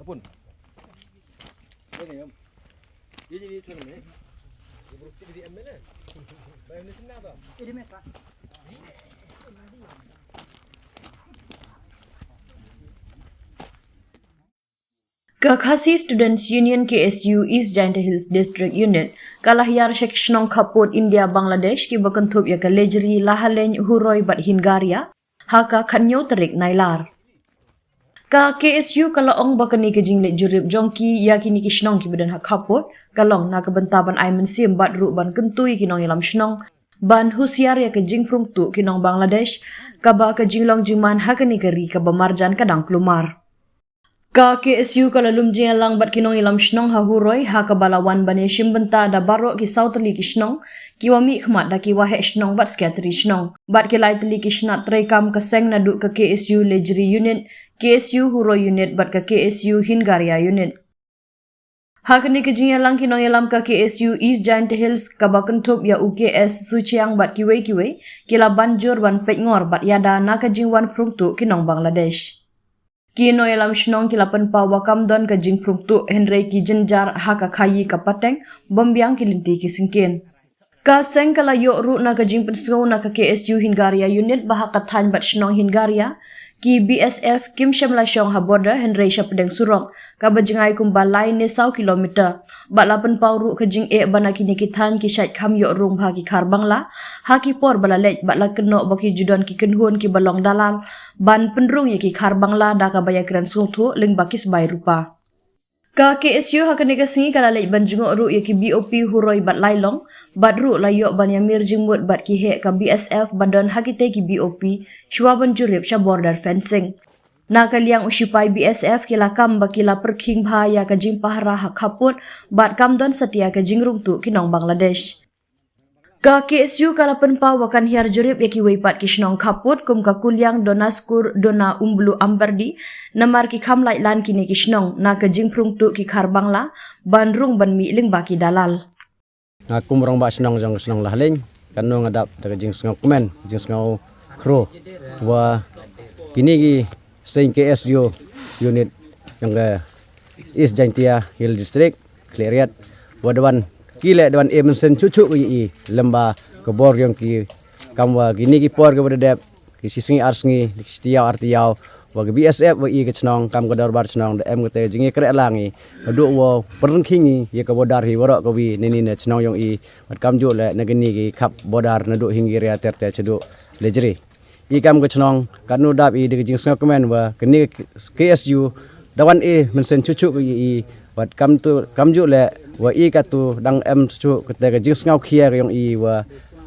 kapun. Ini om. Dia jadi tuan ni. Dia berukti di M mana? Bayar ni senang tak? Ini mereka. Kakhasi Students Union KSU East Jaintia Hills District Unit kalahyar Shekishnong Kaput India Bangladesh ki bakantup ya kalejri lahaleny huroy bat Hingaria haka kanyo terik nailar. Ka KSU kalaong bakani ke jinglet jurip jongki ya kini kishnong ki badan hak kaput kalong na kebentaban ay mensim bat ru ban kentui kinong ilam shnong ban husiar ya ke jingprung tu kinong Bangladesh kaba ke jinglong jiman hakani keri kaba marjan kadang plumar. Ka KSU kala lumjing lang bat kinong ilam shnong hahuroy ha kabalawan bane shimbenta da barok ki sautli ki shnong kiwami khmat da ki wahe shnong bat skatri shnong bat ki laitli ki shnat trekam ka seng na du ka KSU lejri unit KSU huroy unit bat ka KSU Hingaria unit hakni ke jing lang kinong ilam ka KSU East Jaintia Hills kabakentup ya UKS suchiang bat kiwe kila banjur ban petngor bat yada na ka jingwan prungtu kinong Bangladesh. Kino ilam shnong kilapan pa wakam don ka jing pruktu Henry ki jenjar haka khayi ka pateng bombyang kilinti ki singkin. Ka seng kala yo ru na ka jing pensgo na ka KSU Hingaria unit bahaka than bat shnong Hingaria ki BSF Kim Shemla Shong ha border Henry Shapdeng Surong ka bajengai kumbalai ne 100 kilometer bat lapan pa ru ka jing e bana kini ki than ki syait kham yo rung bha ki khar bangla ha ki por bala lej bat la keno baki judon ki kenhun ki balong dalal ban penrung ye ki khar bangla da ka bayakran sungthu ling bakis bai rupa. Ka KSU hakani ka singi kala lej ban jungo ru ye ki BOP huroy bat lailong bat ru la yo ban yamir jingmut bat ki he ka BSF bandon hakite ki BOP shwaban jurip sha border fencing. Na kaliang usipai BSF kila kam bakila perking bahaya ka jing pahra hak haput bat kam don setia ka jingrung tu kinong Bangladesh. Ka KSU kalapan pa wakan hiar jurip yaki weipat kishnong kaput kum ka kuliang donaskur dona umblu amberdi namar ki kham lai lan kini kishnong na ka jingprung tu ki khar bangla bandrung ban mi ling baki dalal. Na kumrong ba snong jong snong lahling kanu ngadap daga jing snong komen jing snong kro wa kini gi sing KSU unit yang ke East Jaintia Hill District Kleriat wadawan kile dewan emensen cucu i lemba ke bor yang ki kamwa gini ki por ke bedep ki sising arsngi setiau artiau wa ke BSF wa i ke chnong kam ke darbar chnong de em ke te jingi kre langi adu wo perngkingi ye ke bodar hi warok ke wi nini ne chnong yang i mat kam ju le negeni ki kap bodar nadu hinggiria terte cedu lejri i kam ke chnong kanu dap i de jing sngo komen wa kini KSU dawan e mensen cucu i wat kam ju le wa i katu dang em chu kete jing ngau khia yong i wa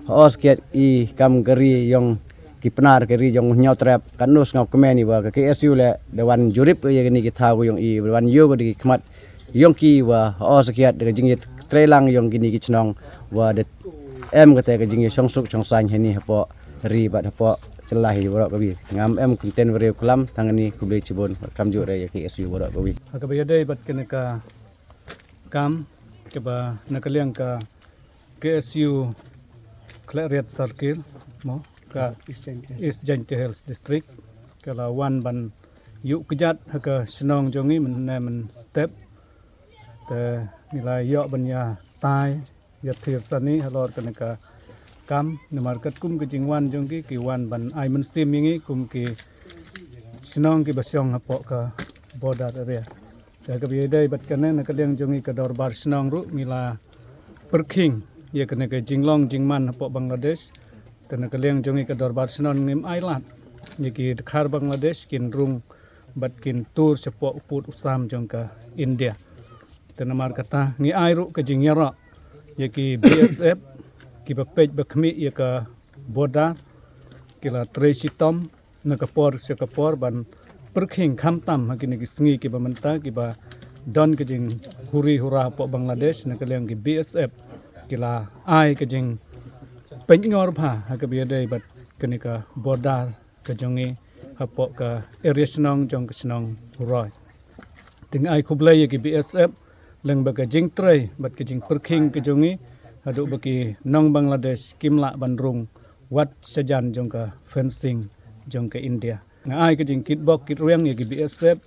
os kiat i kam geri yong kipnar geri yong nyau trap kanus ngau kemeni wa ke KSU le dewan jurip ye ni kita yong i wan yo di kmat yong ki wa os kiat de jing trelang yong gini ki chnong wa de em kete jing song suk chong sang heni hapo ri bat hapo celah hi borok kabi ngam em konten video kulam tangani kubli cibon kam ju re KSU borok kabi hakabiyade bat keneka kam keba nakaliang ka KSU Kleriat Circle mo ka East Jaintia Hills District kala wan ban yu kejat haka snong jongi men step te nilai yo banya tai ya thir sani halor kanaka kam ne market kum ke jingwan jongi ki wan ban ai men sim yingi kum ki snong ki basyong hapo ka border area kabiyade bat kana nakaliang jongi ka dorbar snong ru mila perking ye kana ka jinglong jingman hapo Bangladesh kana kaliang jongi ka dorbar snong nim island ye ki khar Bangladesh kin rung bat kin tur sepo uput usam jongka India tanamar kata ngi ai ru ka jingyara ye ki BSF ki bapej bakmi ye ka border kila tresitom nakapor sekapor ban perking khamtam hakini ki sngi ki bamanta ki ba don ke jing huri hura po Bangladesh nakaliang ki BSF kila ai ke jing penyor pha hakabiyade bat kenika border ke jongi hapo ka area snong jong ke snong huroi ting ai khublai ki BSF leng ba ke jing trei bat ke jing perking ke jongi hadu baki nong Bangladesh kimla bandrung wat sejan jong ka fencing jong ke India ngai ke jing kitbok kitruang ye ki BSF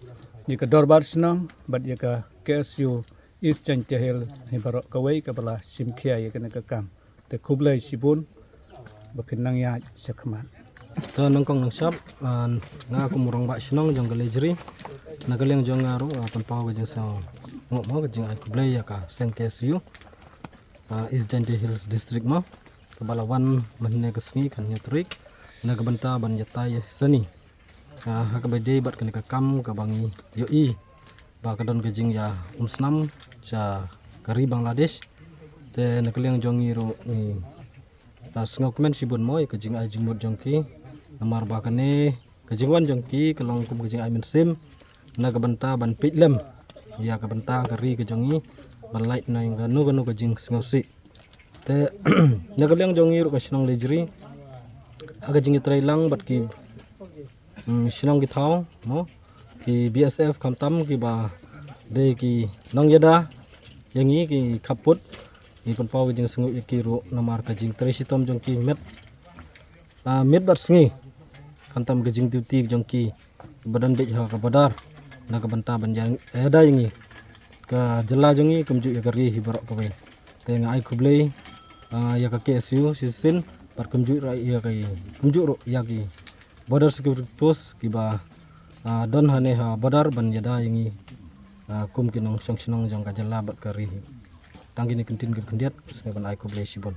jika dorbar senang bat jika KSU East Jaintia Hills hibarok kawai kabala simkia ya kena kekam te kublai sibun bapinang ya sakman to nongkong nong shop nga ko murong ba sinong jong galejri nagaleng jong ngaru pan paw ga jeng sa mo ga jeng ai kublai ya ka SNKSU East Jaintia Hills district mo kabala wan mahne kasngi kan nyatrik nagabanta ban yatai sani hakabade bat kan ka kam ka bangi yoi ba kadon ga jeng ya umsnam sa kari Bangladesh te nagaleng jong iro ni tasngo komen sibun mo ka jeng ai jingmut jongki namar bakane kejingwan jongki kelong kum kejing ai mensim nagabanta ban pitlem ya kabanta kari kejongi balait na yang ganu kejing sngosi te nagaleng jongi ro kasinong lejri aga jingi trailang bat ki sinong ki thau mo ki BSF kamtam ki ba de ki nong yada yangi ki kaput ki kon paw jing sngu ki ro namar kejing tresitom jongki met bat sngi kantam kejing duty jongki badan bej ha ka badar nagabanta banjang ada yangi ka jela jongi kumju ya kari hibarok kawe te ngai kublei ya ka KSU sisin par kumju ra ya kai kumju ro ya ki border security post ki ba don hane ha badar ban yada yangi kum kinong song sinong jong ka jela bat kari tanggi ni kentin ke kendiat seban ai kublei sibon